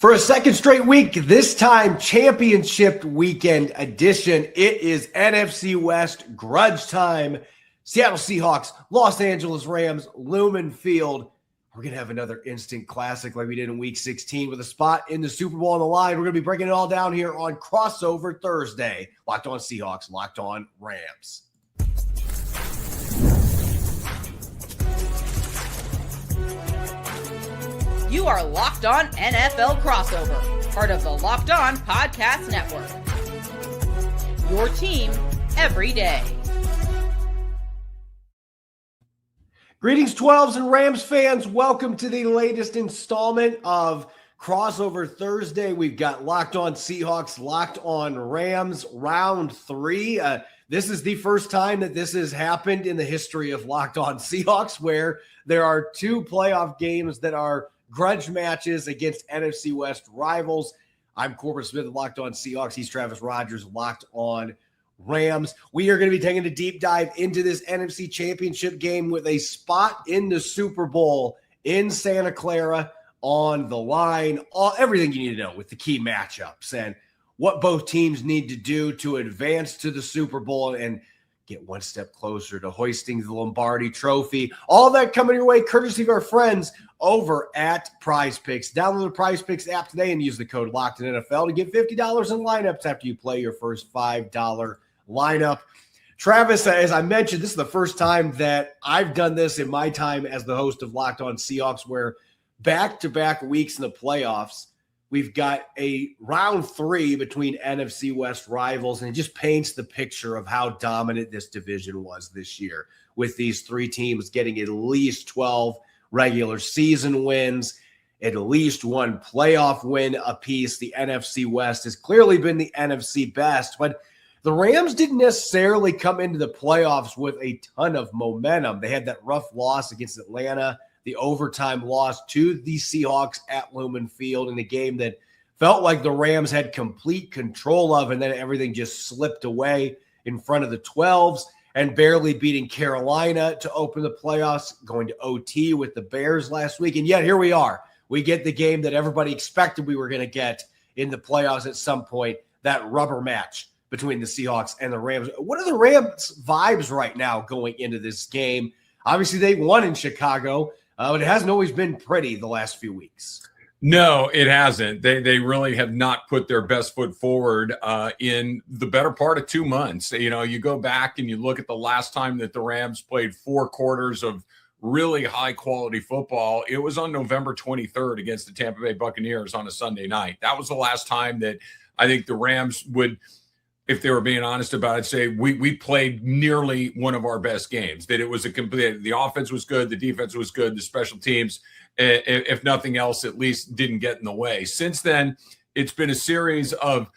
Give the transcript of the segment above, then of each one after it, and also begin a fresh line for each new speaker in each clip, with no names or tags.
For a second straight week, this time championship weekend edition, it is NFC West grudge time. Seattle Seahawks, Los Angeles Rams, Lumen Field. We're going to have another instant classic like we did in week 16 with a spot in the Super Bowl on the line. We're going to be breaking it all down here on Crossover Thursday. Locked On Seahawks, Locked On Rams.
You are Locked On NFL Crossover, part of the Locked On Podcast Network. Your team every day.
Greetings, 12s and Rams fans. Welcome to the latest installment of Crossover Thursday. We've got Locked On Seahawks, Locked On Rams, round 3. This is the first time that this has happened in the history of Locked On Seahawks, where there are 2 playoff games that are grudge matches against NFC West rivals. I'm Corbin Smith of Locked On Seahawks. He's Travis Rodgers, Locked On Rams. We are going to be taking a deep dive into this NFC Championship game with a spot in the Super Bowl in Santa Clara on the line. Everything you need to know with the key matchups and what both teams need to do to advance to the Super Bowl and get one step closer to hoisting the Lombardi Trophy. All that coming your way courtesy of our friends over at Prize Picks. Download the Prize Picks app today and use the code LOCKEDINNFL to get $50 in lineups after you play your first $5 lineup. Travis, as I mentioned, this is the first time that I've done this in my time as the host of Locked On Seahawks, where back-to-back weeks in the playoffs, we've got a round 3 between NFC West rivals, and it just paints the picture of how dominant this division was this year, with these 3 teams getting at least 12 regular season wins, at least 1 playoff win apiece. The NFC West has clearly been the NFC best, but the Rams didn't necessarily come into the playoffs with a ton of momentum. They had that rough loss against Atlanta, the overtime loss to the Seahawks at Lumen Field in a game that felt like the Rams had complete control of, and then everything just slipped away in front of the 12s, and barely beating Carolina to open the playoffs, going to OT with the Bears last week. And yet here we are. We get the game that everybody expected we were going to get in the playoffs at some point, that rubber match between the Seahawks and the Rams. What are the Rams' vibes right now going into this game? Obviously, they won in Chicago, but it hasn't always been pretty the last few weeks.
No, it hasn't. They really have not put their best foot forward in the better part of 2 months. You know, you go back and you look at the last time that the Rams played 4 quarters of really high-quality football. It was on November 23rd against the Tampa Bay Buccaneers on a Sunday night. That was the last time that I think the Rams would, if they were being honest about it, say we played nearly one of our best games, that it was a complete, the offense was good, the defense was good, the special teams, if nothing else, at least didn't get in the way. Since then, it's been a series of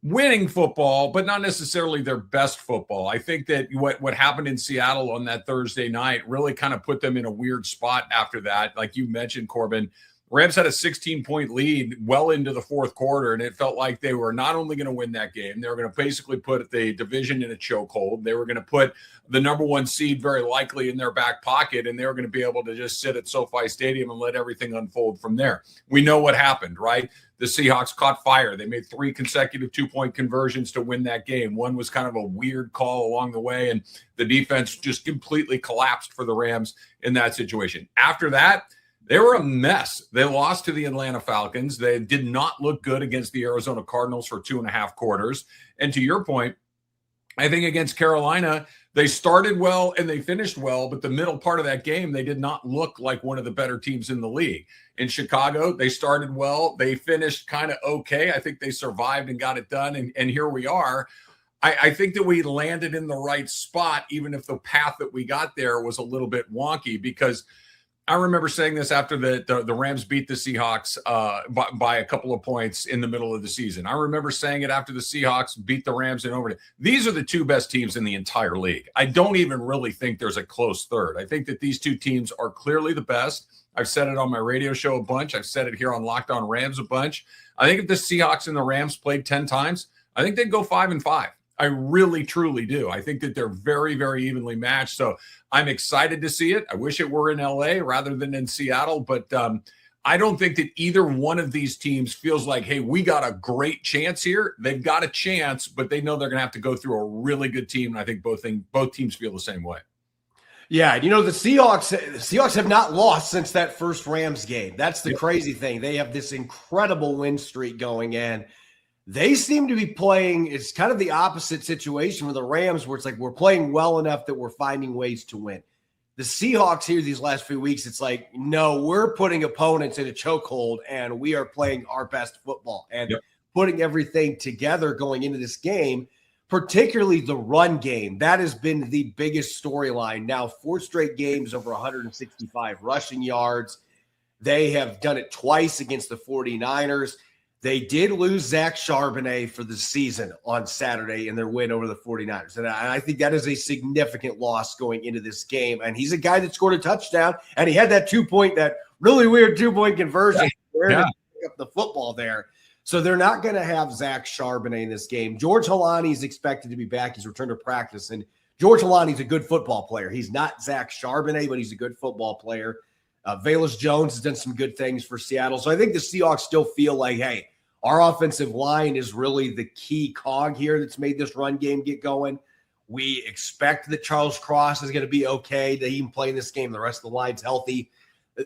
winning football, but not necessarily their best football. I think that what happened in Seattle on that Thursday night really kind of put them in a weird spot after that. Like you mentioned, Corbin, Rams had a 16-point lead well into the 4th quarter, and it felt like they were not only going to win that game, they were going to basically put the division in a chokehold. They were going to put the number 1 seed very likely in their back pocket, and they were going to be able to just sit at SoFi Stadium and let everything unfold from there. We know what happened, right? The Seahawks caught fire. They made 3 consecutive 2-point conversions to win that game. One was kind of a weird call along the way, and the defense just completely collapsed for the Rams in that situation. After that, they were a mess. They lost to the Atlanta Falcons. They did not look good against the Arizona Cardinals for 2.5 quarters. And to your point, I think against Carolina, they started well and they finished well, but the middle part of that game, they did not look like one of the better teams in the league. In Chicago, they started well. They finished kind of okay. I think they survived and got it done, and here we are. I think that we landed in the right spot, even if the path that we got there was a little bit wonky, because I remember saying this after the Rams beat the Seahawks by a couple of points in the middle of the season. I remember saying it after the Seahawks beat the Rams in overtime. These are the 2 best teams in the entire league. I don't even really think there's a close third. I think that these 2 teams are clearly the best. I've said it on my radio show a bunch. I've said it here on Locked On Rams a bunch. I think if the Seahawks and the Rams played 10 times, I think they'd go 5-5. I really, truly do. I think that they're very, very evenly matched. So I'm excited to see it. I wish it were in LA rather than in Seattle, but I don't think that either one of these teams feels like, hey, we got a great chance here. They've got a chance, but they know they're going to have to go through a really good team. And I think both teams feel the same way.
Yeah, the Seahawks have not lost since that first Rams game. That's the crazy thing. They have this incredible win streak going, and they seem to be playing. It's kind of the opposite situation with the Rams, where it's like we're playing well enough that we're finding ways to win. The Seahawks here these last few weeks, it's like, no, we're putting opponents in a chokehold, and we are playing our best football and putting everything together going into this game, particularly the run game. That has been the biggest storyline. Now, 4 straight games over 165 rushing yards. They have done it twice against the 49ers. They did lose Zach Charbonnet for the season on Saturday in their win over the 49ers. And I think that is a significant loss going into this game. And he's a guy that scored a touchdown, and he had that that really weird 2-point conversion where to pick up the football there. So they're not going to have Zach Charbonnet in this game. George Holani is expected to be back. He's returned to practice. And George Holani's a good football player. He's not Zach Charbonnet, but he's a good football player. Velus Jones has done some good things for Seattle. So I think the Seahawks still feel like, hey, our offensive line is really the key cog here that's made this run game get going. We expect that Charles Cross is going to be okay, that he can play in this game. The rest of the line's healthy.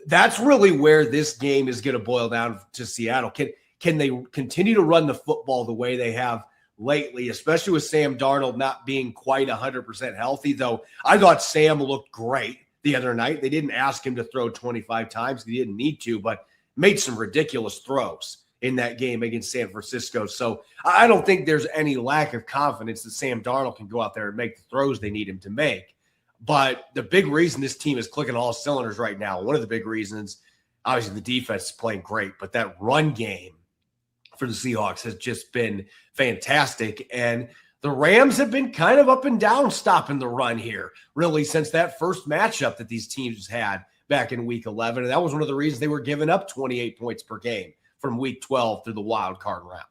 That's really where this game is going to boil down to Seattle. Can they continue to run the football the way they have lately, especially with Sam Darnold not being quite 100% healthy, though I thought Sam looked great the other night. They didn't ask him to throw 25 times. He didn't need to, but made some ridiculous throws in that game against San Francisco. So I don't think there's any lack of confidence that Sam Darnold can go out there and make the throws they need him to make. But the big reason this team is clicking all cylinders right now, one of the big reasons, obviously the defense is playing great, but that run game for the Seahawks has just been fantastic. And the Rams have been kind of up and down stopping the run here, really, since that first matchup that these teams had back in Week 11. And that was one of the reasons they were giving up 28 points per game from Week 12 through the wild card round.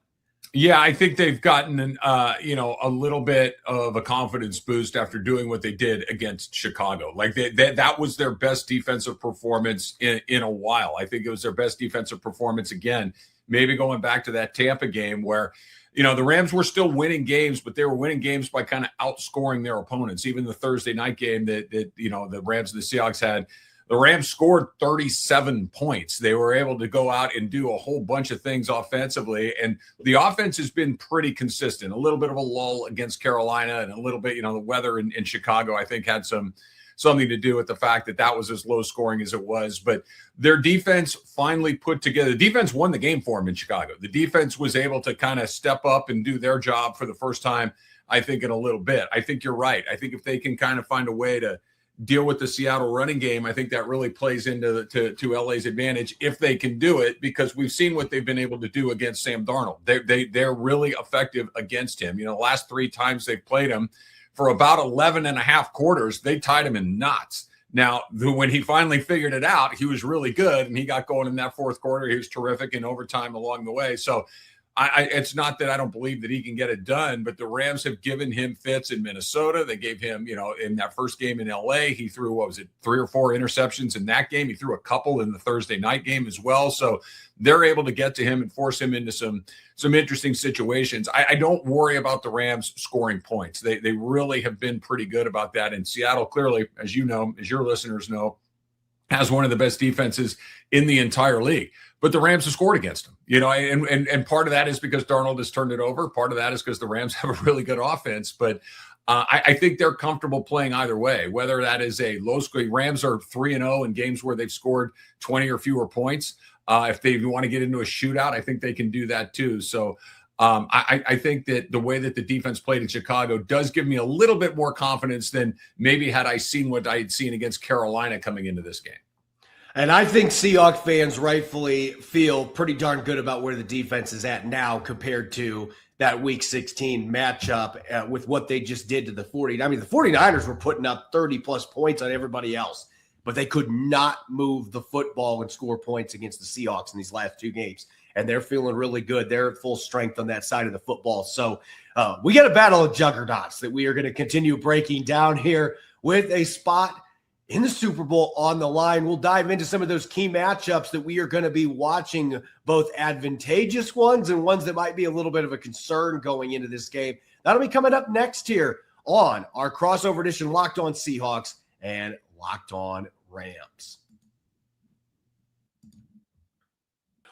Yeah, I think they've gotten a little bit of a confidence boost after doing what they did against Chicago. Like that was their best defensive performance in a while. I think it was their best defensive performance again, maybe going back to that Tampa game where, the Rams were still winning games, but they were winning games by kind of outscoring their opponents. Even the Thursday night game that the Rams and the Seahawks had, the Rams scored 37 points. They were able to go out and do a whole bunch of things offensively, and the offense has been pretty consistent. A little bit of a lull against Carolina, and a little bit, the weather in Chicago, I think, had something to do with the fact that was as low scoring as it was. But their defense finally put together. The defense won the game for them in Chicago. The defense was able to kind of step up and do their job for the first time, I think, in a little bit. I think you're right. I think if they can kind of find a way to deal with the Seattle running game, I think that really plays into to LA's advantage if they can do it, because we've seen what they've been able to do against Sam Darnold. They're really effective against him. The last 3 times they've played him, for about 11 and a half quarters, they tied him in knots. Now, when he finally figured it out, he was really good, and he got going in that fourth quarter. He was terrific in overtime along the way. So it's not that I don't believe that he can get it done, but the Rams have given him fits in Minnesota. They gave him, in that first game in LA, he threw, 3 or 4 interceptions in that game. He threw a couple in the Thursday night game as well. So they're able to get to him and force him into some interesting situations. I don't worry about the Rams scoring points. They really have been pretty good about that. And Seattle, clearly, as you know, as your listeners know, has one of the best defenses in the entire league. But the Rams have scored against them, and part of that is because Darnold has turned it over. Part of that is because the Rams have a really good offense. But I think they're comfortable playing either way, whether that is a low score. Rams are 3-0 in games where they've scored 20 or fewer points. If they want to get into a shootout, I think they can do that too. So I think that the way that the defense played in Chicago does give me a little bit more confidence than maybe had I seen what I had seen against Carolina coming into this game.
And I think Seahawks fans rightfully feel pretty darn good about where the defense is at now compared to that Week 16 matchup with what they just did to the 49ers. I mean, the 49ers were putting up 30-plus points on everybody else, but they could not move the football and score points against the Seahawks in these last 2 games. And they're feeling really good. They're at full strength on that side of the football. So we got a battle of juggernauts that we are going to continue breaking down here with a spot in the Super Bowl on the line. We'll dive into some of those key matchups that we are going to be watching, both advantageous ones and ones that might be a little bit of a concern going into this game. That'll be coming up next here on our crossover edition Locked On Seahawks and Locked On Rams.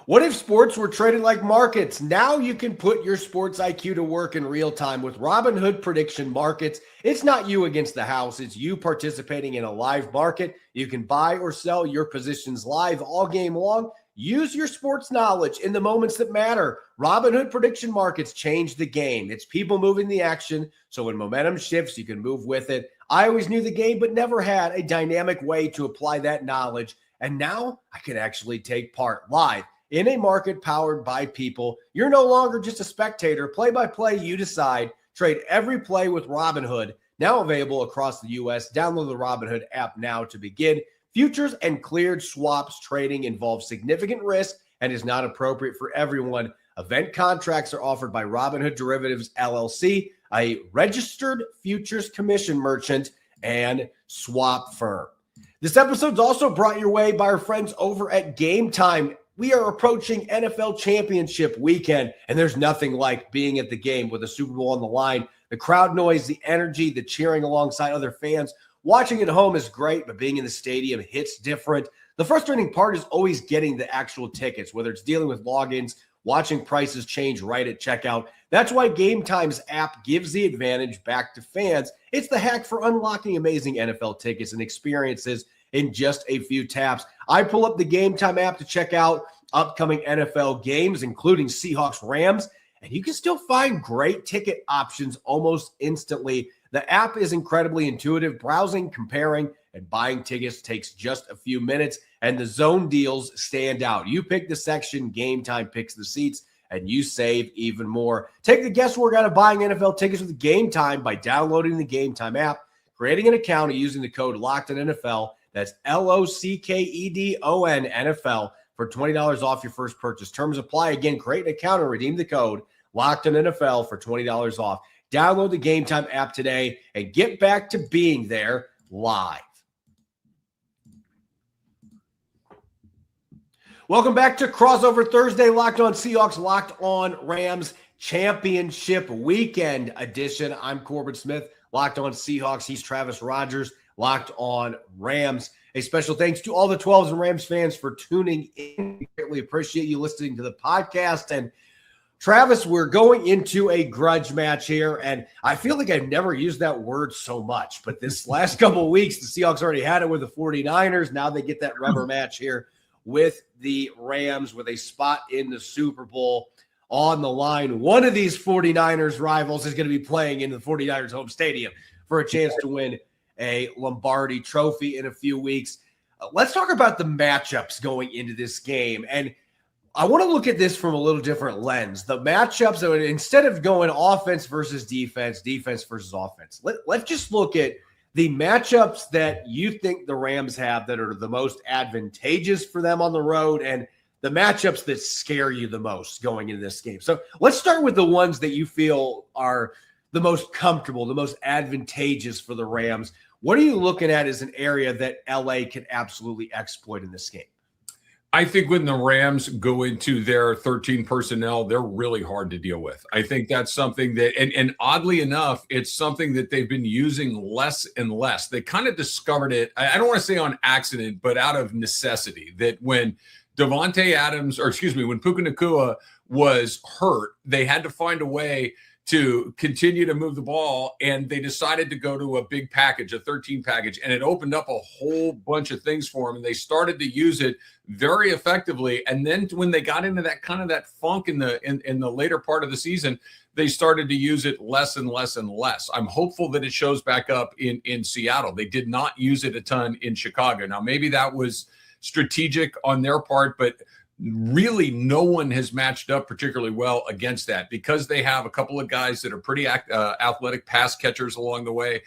What if sports were traded like markets? Now you can put your sports IQ to work in real time with Robinhood Prediction Markets. It's not you against the house. It's you participating in a live market. You can buy or sell your positions live all game long. Use your sports knowledge in the moments that matter. Robinhood Prediction Markets change the game. It's people moving the action, so when momentum shifts, you can move with it. I always knew the game, but never had a dynamic way to apply that knowledge. And now I can actually take part live in a market powered by people. You're no longer just a spectator. Play-by-play, you decide. Trade every play with Robinhood. Now available across the U.S. Download the Robinhood app now to begin. Futures and cleared swaps trading involves significant risk and is not appropriate for everyone. Event contracts are offered by Robinhood Derivatives, LLC, a registered futures commission merchant and swap firm. This episode is also brought your way by our friends over at Game Time. We are approaching NFL Championship weekend, and there's nothing like being at the game with a Super Bowl on the line. The crowd noise, the energy, the cheering alongside other fans. Watching at home is great, but being in the stadium hits different. The frustrating part is always getting the actual tickets, whether it's dealing with logins, watching prices change right at checkout. That's why Game Time's app gives the advantage back to fans. It's the hack for unlocking amazing NFL tickets and experiences in just a few taps. I pull up the Game Time app to check out upcoming NFL games, including Seahawks Rams, and you can still find great ticket options almost instantly. The app is incredibly intuitive. Browsing, comparing, and buying tickets takes just a few minutes, and the zone deals stand out. You pick the section, Game Time picks the seats, and you save even more. Take the guesswork out of buying NFL tickets with Game Time by downloading the Game Time app, creating an account, and using the code LOCKEDONNFL. That's LOCKEDON NFL for $20 off your first purchase. Terms apply. Again, create an account and redeem the code LOCKEDONNFL for $20 off. Download the Game Time app today and get back to being there live. Welcome back to Crossover Thursday, Locked On Seahawks, Locked On Rams Championship Weekend Edition. I'm Corbin Smith, Locked On Seahawks. He's Travis Rodgers, Locked On Rams. A special thanks to all the 12s and Rams fans for tuning in. We greatly appreciate you listening to the podcast. And Travis, we're going into a grudge match here, and I feel like I've never used that word so much. But this last couple of weeks, the Seahawks already had it with the 49ers. Now they get that rubber match here with the Rams with a spot in the Super Bowl on the line. One of these 49ers rivals is going to be playing in the 49ers home stadium for a chance to win a Lombardi trophy in a few weeks. Let's talk about the matchups going into this game. And I want to look at this from a little different lens. The matchups, instead of going offense versus defense, defense versus offense, let's just look at the matchups that you think the Rams have that are the most advantageous for them on the road and the matchups that scare you the most going into this game. So let's start with the ones that you feel are the most comfortable, the most advantageous for the Rams. What are you looking at as an area that LA can absolutely exploit in this game?
I think when the Rams go into their 13 personnel, they're really hard to deal with. I think that's something that, and oddly enough, it's something that they've been using less and less. They kind of discovered it, I don't want to say on accident, but out of necessity, that when Davante Adams, when Puka Nacua was hurt, they had to find a way to continue to move the ball, and they decided to go to a big package, a 13 package, and it opened up a whole bunch of things for them, and they started to use it very effectively. And then when they got into that kind of that funk in the later part of the season, they started to use it less and less and less. I'm hopeful that it shows back up in Seattle. They did not use it a ton in Chicago. Now, maybe that was strategic on their part, but really no one has matched up particularly well against that because they have a couple of guys that are pretty athletic pass catchers along the way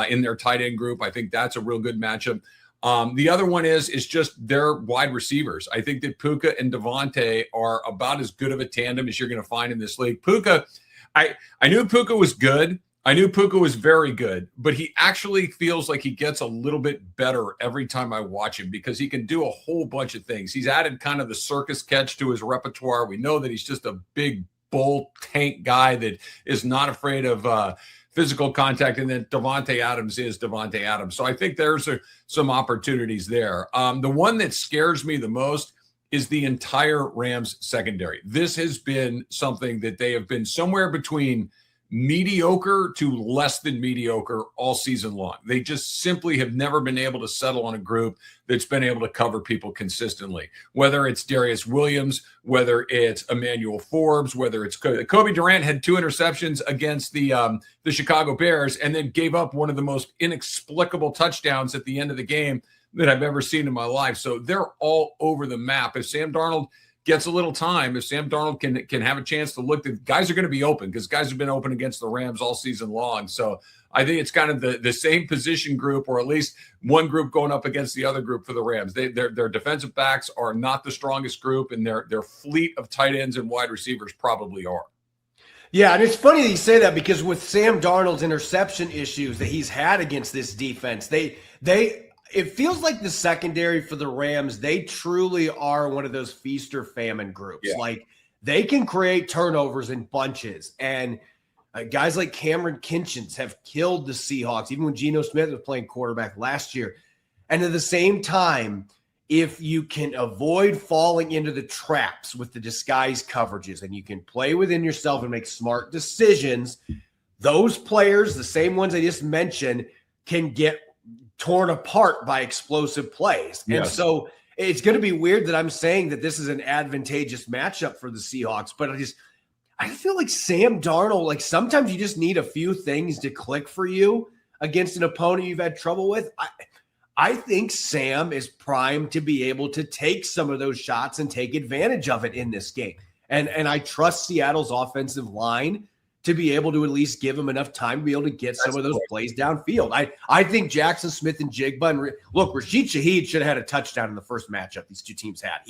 in their tight end group. I think that's a real good matchup. The other one is just their wide receivers. I think that Puka and Davante are about as good of a tandem as you're going to find in this league. Puka, I knew Puka was good. I knew Puka was very good, but he actually feels like he gets a little bit better every time I watch him because he can do a whole bunch of things. He's added kind of the circus catch to his repertoire. We know that he's just a big bull tank guy that is not afraid of physical contact, and then Davante Adams is Davante Adams. So I think there's some opportunities there. The one that scares me the most is the entire Rams secondary. This has been something that they have been somewhere between mediocre to less than mediocre all season long. They just simply have never been able to settle on a group that's been able to cover people consistently, whether it's Darius Williams, whether it's Emmanuel Forbes, whether it's Kobe Durant had 2 interceptions against the Chicago Bears and then gave up one of the most inexplicable touchdowns at the end of the game that I've ever seen in my life. So they're all over the map. If Sam Darnold gets a little time, if Sam Darnold can have a chance to look, the guys are going to be open because guys have been open against the Rams all season long. So I think it's kind of the same position group, or at least one group going up against the other group for the Rams. Their defensive backs are not the strongest group, and their fleet of tight ends and wide receivers probably are.
Yeah, and it's funny that you say that because with Sam Darnold's interception issues that he's had against this defense, it feels like the secondary for the Rams, they truly are one of those feast or famine groups.
Yeah.
Like they can create turnovers in bunches. And guys like Cameron Kinchins have killed the Seahawks, even when Geno Smith was playing quarterback last year. And at the same time, if you can avoid falling into the traps with the disguise coverages and you can play within yourself and make smart decisions, those players, the same ones I just mentioned, can get torn apart by explosive plays.
Yes.
And so it's going to be weird that I'm saying that this is an advantageous matchup for the Seahawks, but I feel like Sam Darnold, like sometimes you just need a few things to click for you against an opponent you've had trouble with. I think Sam is primed to be able to take some of those shots and take advantage of it in this game. And I trust Seattle's offensive line to be able to at least give him enough time to be able to get some of those plays downfield. I think Jackson Smith and Jigba, and look, Rashid Shaheed should have had a touchdown in the first matchup these two teams had.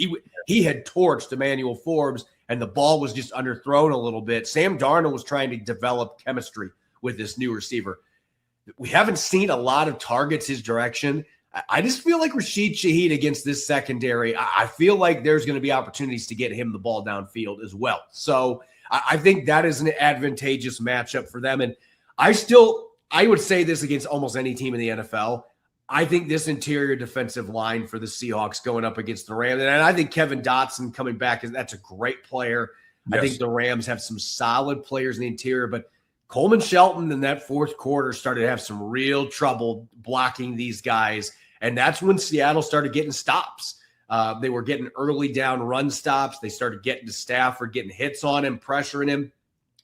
He had torched Emmanuel Forbes, and the ball was just underthrown a little bit. Sam Darnold was trying to develop chemistry with this new receiver. We haven't seen a lot of targets his direction. I just feel like Rashid Shaheed against this secondary, I feel like there's going to be opportunities to get him the ball downfield as well. So I think that is an advantageous matchup for them. And I would say this against almost any team in the NFL. I think this interior defensive line for the Seahawks going up against the Rams, and I think Kevin Dotson coming back, that's a great player. Yes. I think the Rams have some solid players in the interior, but Coleman Shelton in that fourth quarter started to have some real trouble blocking these guys. And that's when Seattle started getting stops. They were getting early down run stops. They started getting to Stafford, getting hits on him, pressuring him.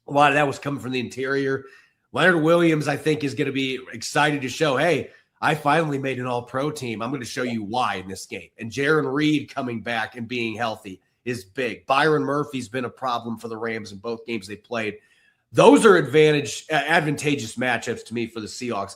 A lot of that was coming from the interior. Leonard Williams, I think, is going to be excited to show, hey, I finally made an all-pro team. I'm going to show you why in this game. And Jaron Reed coming back and being healthy is big. Byron Murphy's been a problem for the Rams in both games they played. Those are advantageous matchups to me for the Seahawks.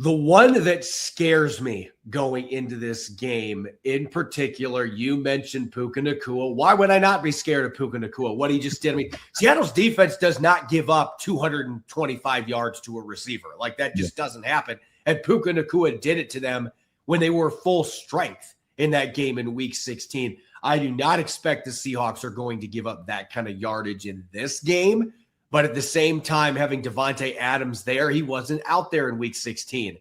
The one that scares me going into this game, in particular, you mentioned Puka Nacua. Why would I not be scared of Puka Nacua? What he just did. I mean, Seattle's defense does not give up 225 yards to a receiver. Like, that just doesn't happen. And Puka Nacua did it to them when they were full strength in that game in Week 16. I do not expect the Seahawks are going to give up that kind of yardage in this game. But at the same time, having Davante Adams there, he wasn't out there in Week 16.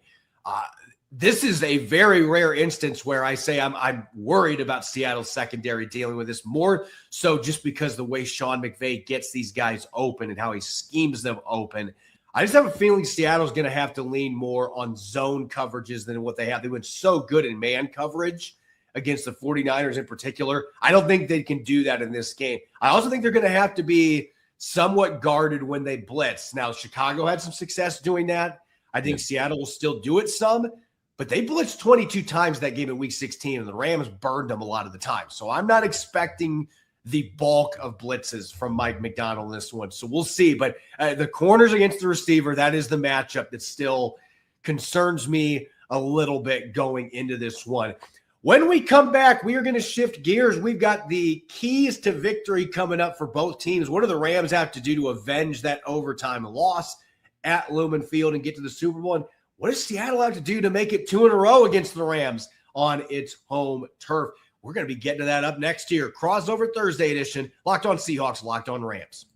This is a very rare instance where I say I'm worried about Seattle's secondary dealing with this, more so just because the way Sean McVay gets these guys open and how he schemes them open. I just have a feeling Seattle's going to have to lean more on zone coverages than what they have. They went so good in man coverage against the 49ers in particular. I don't think they can do that in this game. I also think they're going to have to be somewhat guarded when they blitz. Now, Chicago had some success doing that. I think Seattle will still do it some, but they blitzed 22 times that game in Week 16, and the Rams burned them a lot of the time. So I'm not expecting the bulk of blitzes from Mike McDonald in this one. So we'll see. But the corners against the receiver, that is the matchup that still concerns me a little bit going into this one. When we come back, we are going to shift gears. We've got the keys to victory coming up for both teams. What do the Rams have to do to avenge that overtime loss? at Lumen Field and get to the Super Bowl? And what does Seattle have to do to make it 2 in a row against the Rams on its home turf? We're going to be getting to that up next year. Crossover Thursday edition, Locked On Seahawks, Locked On Rams.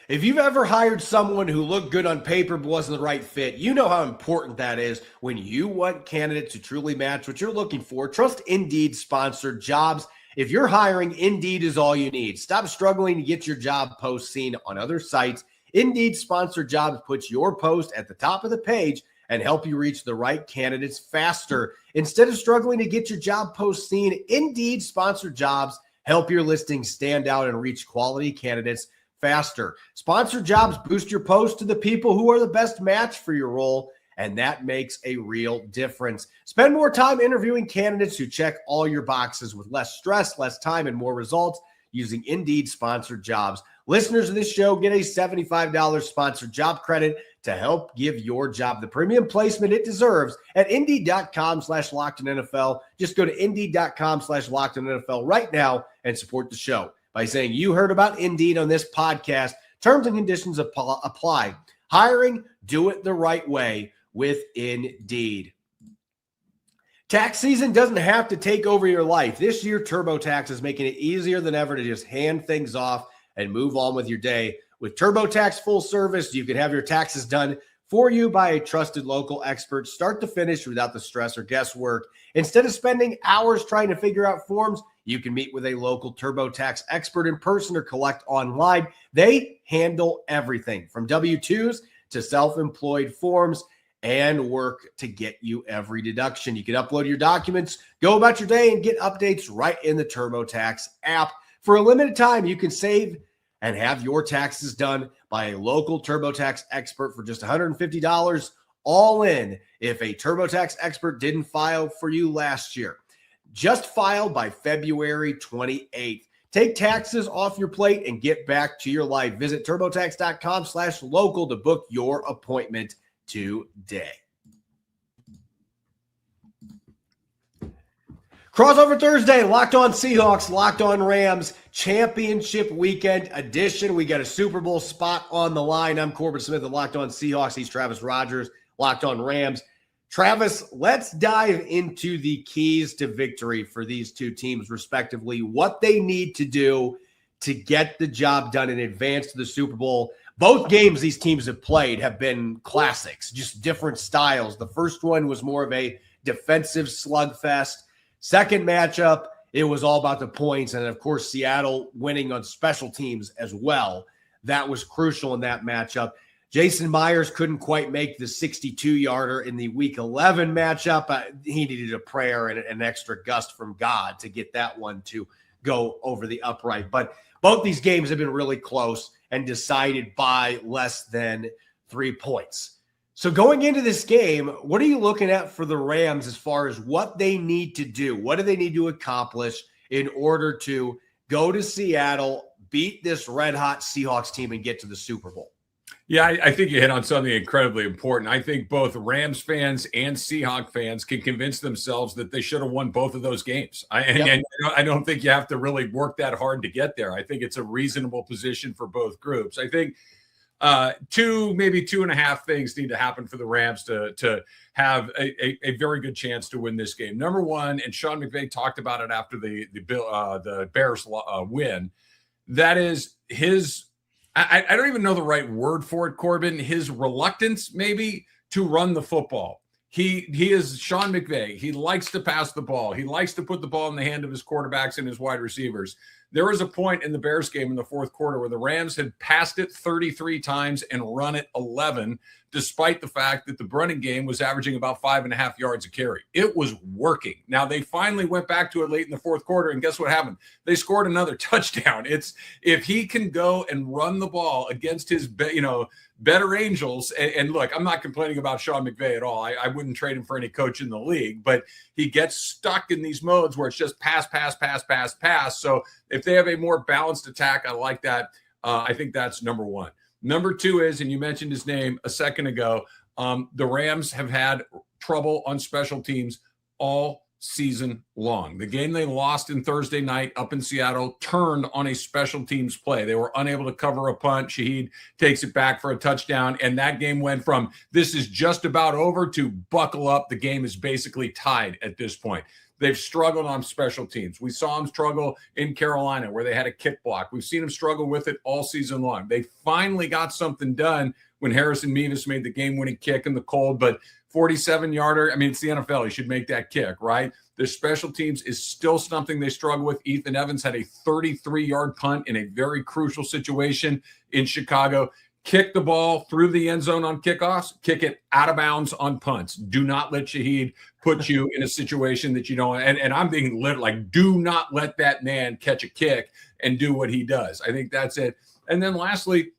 If you've ever hired someone who looked good on paper but wasn't the right fit, you know how important that is when you want candidates who truly match what you're looking for. Trust Indeed sponsored jobs. If you're hiring, Indeed is all you need. Stop struggling to get your job post seen on other sites. Indeed sponsored jobs puts your post at the top of the page and help you reach the right candidates faster. Instead of struggling to get your job post seen, Indeed sponsored jobs help your listings stand out and reach quality candidates faster. Sponsored jobs boost your post to the people who are the best match for your role, and that makes a real difference. Spend more time interviewing candidates who check all your boxes with less stress, less time, and more results using Indeed sponsored jobs. Listeners of this show get a $75 sponsored job credit to help give your job the premium placement it deserves at Indeed.com/LockedOnNFL. Just go to Indeed.com/LockedOnNFL right now and support the show by saying you heard about Indeed on this podcast. Terms and conditions apply. Hiring, do it the right way with Indeed. Tax season doesn't have to take over your life. This year, TurboTax is making it easier than ever to just hand things off and move on with your day. With TurboTax full service, you can have your taxes done for you by a trusted local expert, start to finish without the stress or guesswork. Instead of spending hours trying to figure out forms, you can meet with a local TurboTax expert in person or collect online. They handle everything from W-2s to self-employed forms and work to get you every deduction. You can upload your documents, go about your day, and get updates right in the TurboTax app. For a limited time, you can save and have your taxes done by a local TurboTax expert for just $150 all in if a TurboTax expert didn't file for you last year. Just file by February 28th. Take taxes off your plate and get back to your life. Visit TurboTax.com/local to book your appointment today. Crossover Thursday, Locked On Seahawks, Locked On Rams, Championship Weekend edition. We got a Super Bowl spot on the line. I'm Corbin Smith of Locked On Seahawks. He's Travis Rodgers, Locked On Rams. Travis, let's dive into the keys to victory for these two teams, respectively, what they need to do to get the job done in advance to the Super Bowl. Both games these teams have played have been classics, just different styles. The first one was more of a defensive slugfest. Second matchup, it was all about the points. And, of course, Seattle winning on special teams as well. That was crucial in that matchup. Jason Myers couldn't quite make the 62-yarder in the Week 11 matchup. He needed a prayer and an extra gust from God to get that one to go over the upright. But both these games have been really close and decided by less than 3 points. So going into this game, what are you looking at for the Rams as far as what they need to do? What do they need to accomplish in order to go to Seattle, beat this red-hot Seahawks team, and get to the Super Bowl?
Yeah, I think you hit on something incredibly important. I think both Rams fans and Seahawks fans can convince themselves that they should have won both of those games. And I don't think you have to really work that hard to get there. I think it's a reasonable position for both groups. I think maybe 2.5 things need to happen for the Rams to have a very good chance to win this game. Number one, and Sean McVay talked about it after the Bears win, that is his I don't even know the right word for it, Corbin, his reluctance maybe to run the football. He is Sean McVay. He likes to pass the ball. He likes to put the ball in the hand of his quarterbacks and his wide receivers. There was a point in the Bears game in the fourth quarter where the Rams had passed it 33 times and run it 11, despite the fact that the running game was averaging about 5.5 yards a carry. It was working. Now, they finally went back to it late in the fourth quarter, and guess what happened? They scored another touchdown. It's if he can go and run the ball against his, better angels, and look, I'm not complaining about Sean McVay at all. I wouldn't trade him for any coach in the league, but he gets stuck in these modes where it's just pass. So if they have a more balanced attack, I like that. I think that's number one. Number two is, and you mentioned his name a second ago, the Rams have had trouble on special teams all season long. The game they lost in Thursday night up in Seattle turned on a special teams play. They were unable to cover a punt. Shaheed takes it back for a touchdown, and that game went from this is just about over to buckle up. The game is basically tied at this point. They've struggled on special teams. We saw them struggle in Carolina where they had a kick block. We've seen them struggle with it all season long. They finally got something done when Harrison Mevis made the game-winning kick in the cold, but 47-yarder, I mean, it's the NFL. He should make that kick, right? Their special teams is still something they struggle with. Ethan Evans had a 33-yard punt in a very crucial situation in Chicago. Kick the ball through the end zone on kickoffs, kick it out of bounds on punts. Do not let Shaheed put you in a situation that you don't. And I'm being lit, like, do not let that man catch a kick and do what he does. I think that's it. And then lastly,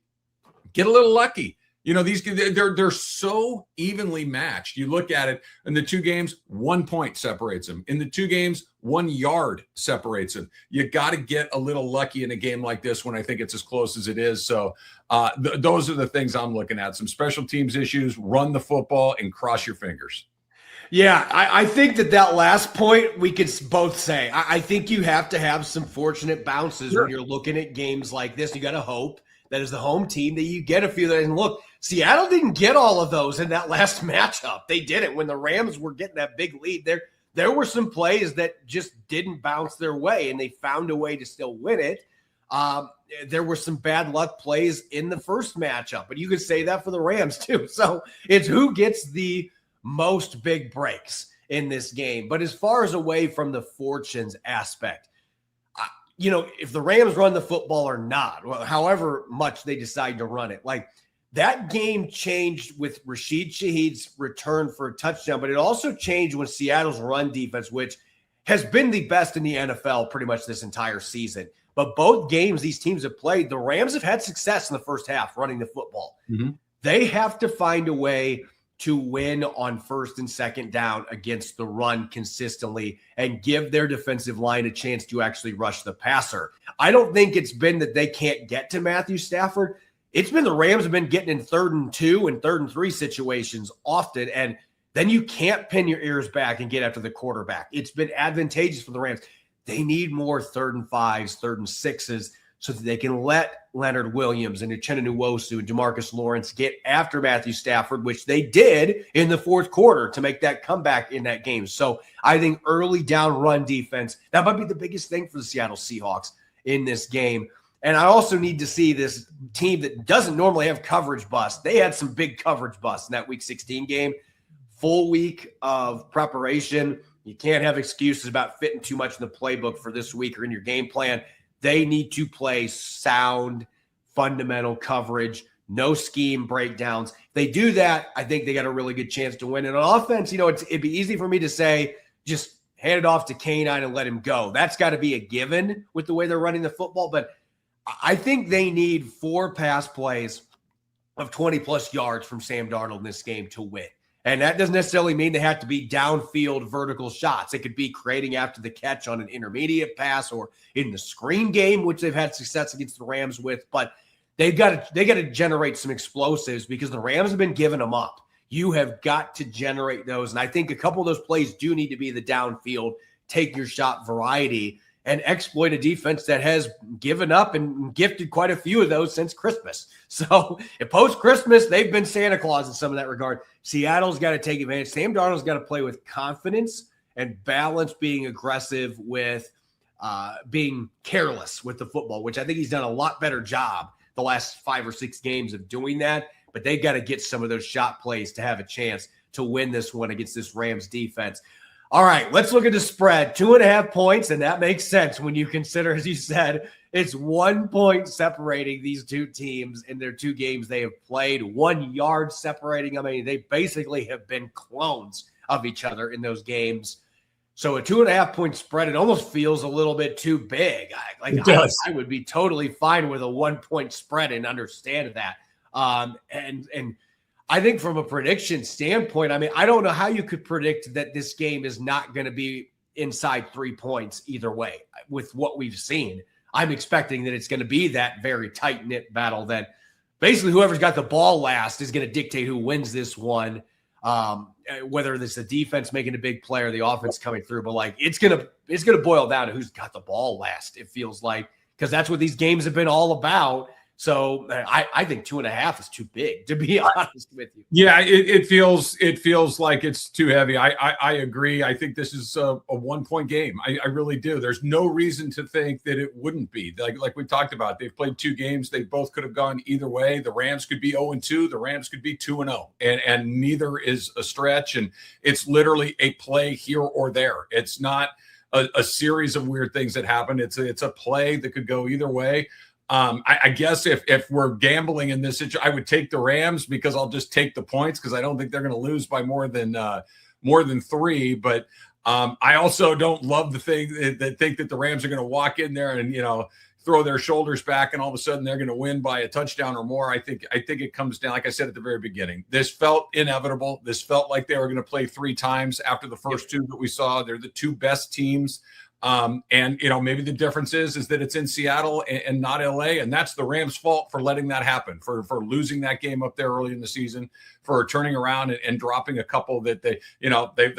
get a little lucky. You know, they're so evenly matched. You look at it in the two games, 1 point separates them. In the two games, 1 yard separates them. You got to get a little lucky in a game like this when I think it's as close as it is. So those are the things I'm looking at. Some special teams issues, run the football, and cross your fingers.
Yeah, I think that last point we could both say. I think you have to have some fortunate bounces when you're looking at games like this. You got to hope that as the home team that you get a few of those. And look, Seattle didn't get all of those in that last matchup. They didn't. When the Rams were getting that big lead, there were some plays that just didn't bounce their way, and they found a way to still win it. There were some bad luck plays in the first matchup, but you could say that for the Rams too. So it's who gets the most big breaks in this game. But as far as away from the fortunes aspect, you know, if the Rams run the football or not, well, however much they decide to run it, like that game changed with Rashid Shaheed's return for a touchdown, but it also changed when Seattle's run defense, which has been the best in the NFL pretty much this entire season. But both games these teams have played, the Rams have had success in the first half running the football. Mm-hmm. They have to find a way to win on first and second down against the run consistently and give their defensive line a chance to actually rush the passer. I don't think it's been that they can't get to Matthew Stafford. It's been the Rams have been getting in 3rd and 2 and 3rd and 3 situations often, and then you can't pin your ears back and get after the quarterback. It's been advantageous for the Rams. They need more 3rd and 5s, 3rd and 6s, so that they can let Leonard Williams and Uchenna Nwosu and DeMarcus Lawrence get after Matthew Stafford, which they did in the fourth quarter to make that comeback in that game. So I think early down run defense, that might be the biggest thing for the Seattle Seahawks in this game. And I also need to see this team that doesn't normally have coverage busts. They had some big coverage busts in that Week 16 game. Full week of preparation. You can't have excuses about fitting too much in the playbook for this week or in your game plan. They need to play sound, fundamental coverage, no scheme breakdowns. If they do that, I think they got a really good chance to win. And on offense, you know, it'd be easy for me to say, just hand it off to K9 and let him go. That's got to be a given with the way they're running the football. But I think they need 4 pass plays of 20-plus yards from Sam Darnold in this game to win. And that doesn't necessarily mean they have to be downfield vertical shots. It could be creating after the catch on an intermediate pass or in the screen game, which they've had success against the Rams with. But they got to generate some explosives because the Rams have been giving them up. You have got to generate those. And I think a couple of those plays do need to be the downfield, take your shot variety, and exploit a defense that has given up and gifted quite a few of those since Christmas. So post-Christmas, they've been Santa Claus in some of that regard. Seattle's got to take advantage. Sam Darnold's got to play with confidence and balance, being aggressive with being careless with the football, which I think he's done a lot better job the last 5 or 6 games of doing that. But they've got to get some of those shot plays to have a chance to win this one against this Rams defense. All right, let's look at the spread. 2.5 points, and that makes sense when you consider, as you said, it's 1 point separating these two teams in their 2 games they have played. 1 yard separating. I mean, they basically have been clones of each other in those games. So a 2.5 point spread, it almost feels a little bit too big. I would be totally fine with a 1 point spread and understand that. And I think from a prediction standpoint, I mean, I don't know how you could predict that this game is not going to be inside 3 points either way with what we've seen. I'm expecting that it's going to be that very tight-knit battle that basically whoever's got the ball last is going to dictate who wins this one. whether it's the defense making a big play or the offense coming through, but like it's gonna boil down to who's got the ball last. It feels like, because that's what these games have been all about. So I think 2.5 is too big, to be honest with you.
Yeah, it feels like it's too heavy. I agree. I think this is a 1-point game. I really do. There's no reason to think that it wouldn't be. Like we talked about, they've played 2 games. They both could have gone either way. The Rams could be 0-2. The Rams could be 2-0, and neither is a stretch. And it's literally a play here or there. It's not a series of weird things that happen. It's a play that could go either way. I guess if we're gambling in this situation, I would take the Rams because I'll just take the points because I don't think they're going to lose by more than 3. But I also don't love the thing that think that the Rams are going to walk in there and throw their shoulders back and all of a sudden they're going to win by a touchdown or more. I think it comes down, like I said at the very beginning, this felt inevitable. This felt like they were going to play 3 times after the first 2 that we saw. They're the 2 best teams. And maybe the difference is that it's in Seattle and not LA, and that's the Rams' fault for letting that happen, for losing that game up there early in the season, for turning around and dropping a couple that they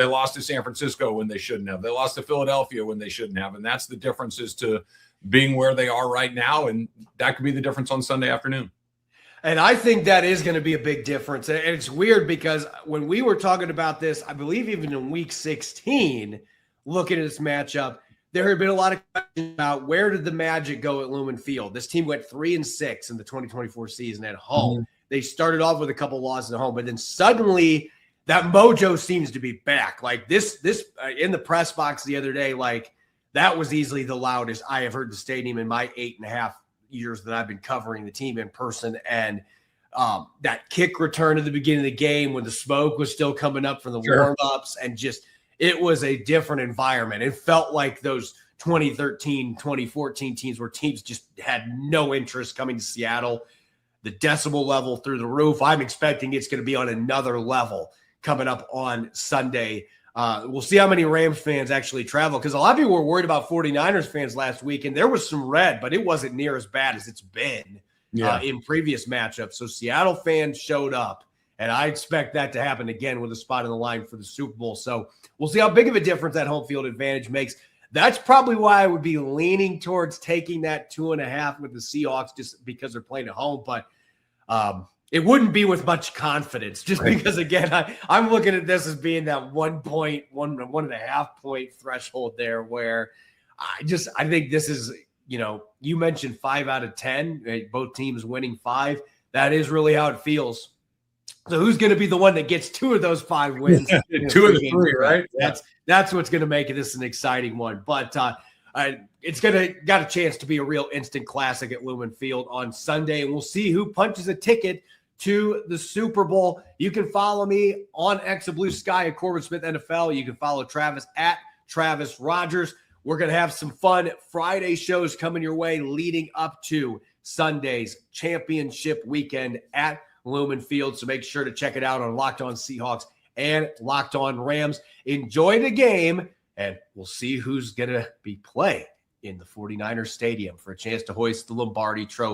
lost to San Francisco when they shouldn't have. They lost to Philadelphia when they shouldn't have, and that's the differences to being where they are right now, and that could be the difference on Sunday afternoon.
And I think that is going to be a big difference. And it's weird because when we were talking about this, I believe even in week 16, looking at this matchup, there had been a lot of questions about where did the magic go at Lumen Field. This team went 3-6 in the 2024 season at home. They started off with a couple losses at home, but then suddenly that mojo seems to be back. Like this in the press box the other day, like that was easily the loudest I have heard the stadium in my 8.5 years that I've been covering the team in person. And that kick return at the beginning of the game when the smoke was still coming up from the warm-ups, and just it was a different environment. It felt like those 2013, 2014 teams where teams just had no interest coming to Seattle. The decibel level through the roof. I'm expecting it's going to be on another level coming up on Sunday. We'll see how many Rams fans actually travel, because a lot of people were worried about 49ers fans last week, and there was some red, but it wasn't near as bad as it's been in previous matchups. So Seattle fans showed up, and I expect that to happen again with a spot in the line for the Super Bowl. So we'll see how big of a difference that home field advantage makes. That's probably why I would be leaning towards taking that 2.5 with the Seahawks, just because they're playing at home. But it wouldn't be with much confidence, just because, again, I'm looking at this as being that 1.5 point threshold there, where I think this is, you mentioned 5 out of 10, both teams winning 5. That is really how it feels. So who's going to be the one that gets 2 of those 5 wins?
2 of the 3, right?
That's what's going to make this an exciting one. But it's got a chance to be a real instant classic at Lumen Field on Sunday, and we'll see who punches a ticket to the Super Bowl. You can follow me on X of Blue Sky at Corbin Smith NFL. You can follow Travis at Travis Rodgers. We're going to have some fun Friday shows coming your way leading up to Sunday's championship weekend at Lumen Field. So make sure to check it out on Locked On Seahawks and Locked On Rams. Enjoy the game, and we'll see who's going to be playing in the 49ers stadium for a chance to hoist the Lombardi Trophy.